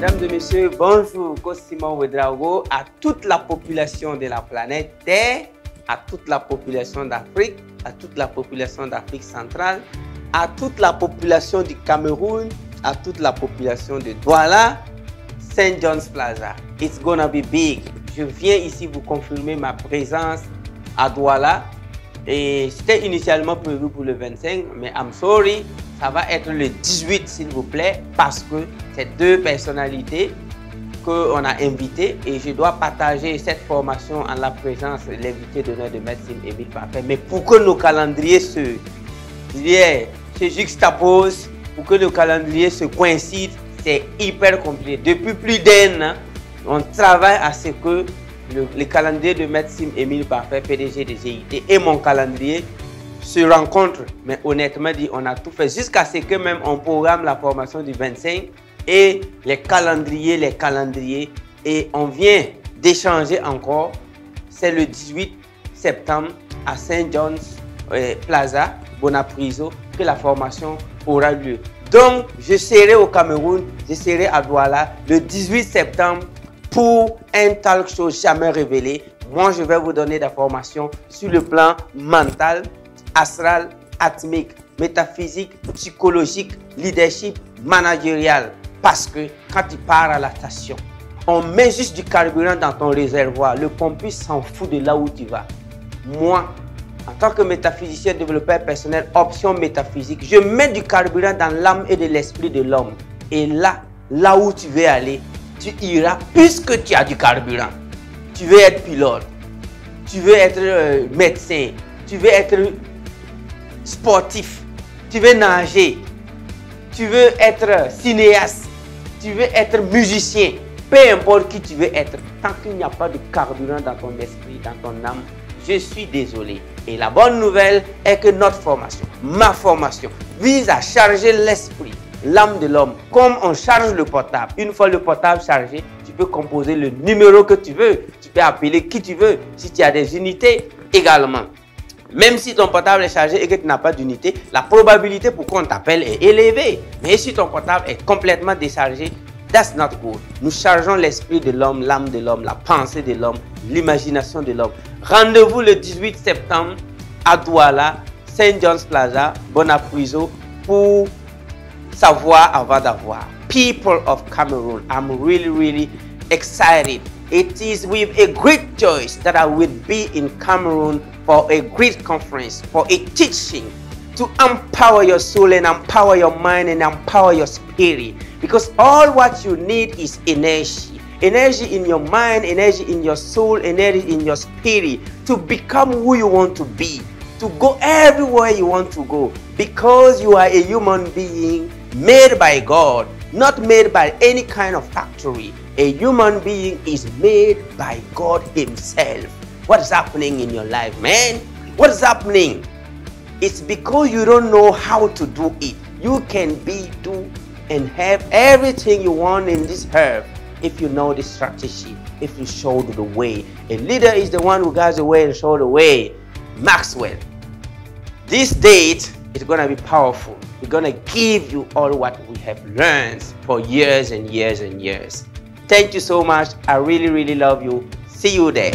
Mesdames et messieurs, bonjour, Simon Ouedraogo, à toute la population de la planète Terre, à toute la population d'Afrique, à toute la population d'Afrique centrale, à toute la population du Cameroun, à toute la population de Douala, St. John's Plaza. It's gonna be big. Je viens ici vous confirmer ma présence à Douala. Et c'était initialement prévu pour le 25, mais I'm sorry, ça va être le 18 s'il vous plaît, parce que c'est deux personnalités qu'on a invitées et je dois partager cette formation en la présence de l'invité d'honneur de Maître Sim Émile Parfait. Mais pour que nos calendriers se juxtaposent, pour que nos calendriers se coïncident, c'est hyper compliqué. Depuis plus d'un an, on travaille à ce que le calendrier de Maître Sim Émile Parfait, PDG de GIT, et mon calendrier se rencontrent. Mais honnêtement dit, on a tout fait jusqu'à ce que même on programme la formation du 25 et les calendriers. Et on vient d'échanger encore. C'est le 18 septembre à St. John's Plaza, Bonapriso, que la formation aura lieu. Donc, je serai au Cameroun, je serai à Douala le 18 septembre. Pour un talk show jamais révélé, moi je vais vous donner des informations sur le plan mental, astral, atmique, métaphysique, psychologique, leadership, managérial. Parce que quand tu pars à la station, on met juste du carburant dans ton réservoir. Le pompiste s'en fout de là où tu vas. Moi, en tant que métaphysicien, développeur personnel, option métaphysique, je mets du carburant dans l'âme et de l'esprit de l'homme. Et là où tu veux aller, tu iras puisque tu as du carburant. Tu veux être pilote, tu veux être médecin, tu veux être sportif, tu veux nager, tu veux être cinéaste, tu veux être musicien, peu importe qui tu veux être, tant qu'il n'y a pas de carburant dans ton esprit, dans ton âme, je suis désolé. Et la bonne nouvelle est que notre formation, ma formation, vise à charger l'esprit, l'âme de l'homme, comme on charge le portable. Une fois le portable chargé, tu peux composer le numéro que tu veux. Tu peux appeler qui tu veux. Si tu as des unités, également. Même si ton portable est chargé et que tu n'as pas d'unité, la probabilité pour qu'on t'appelle est élevée. Mais si ton portable est complètement déchargé, that's not good. Nous chargeons l'esprit de l'homme, l'âme de l'homme, la pensée de l'homme, l'imagination de l'homme. Rendez-vous le 18 septembre à Douala, St. John's Plaza, Bonapriso, pour savoir avant d'avoir. People of Cameroon, I'm really excited. It is with a great joy that I will be in Cameroon for a great conference, for a teaching to empower your soul and empower your mind and empower your spirit. Because all what you need is energy. Energy in your mind, energy in your soul, energy in your spirit to become who you want to be, to go everywhere you want to go, because you are a human being made by God, not made by any kind of factory. A human being is made by God himself. What is happening in your life, man? What is happening? It's because you don't know how to do it. You can do and have everything you want in this earth if you know the strategy, if you show the way. A leader is the one who guides the way and shows the way. Maxwell. This date is going to be powerful. We're going to give you all what we have learned for years and years and years. Thank you so much. I really love you. See you there.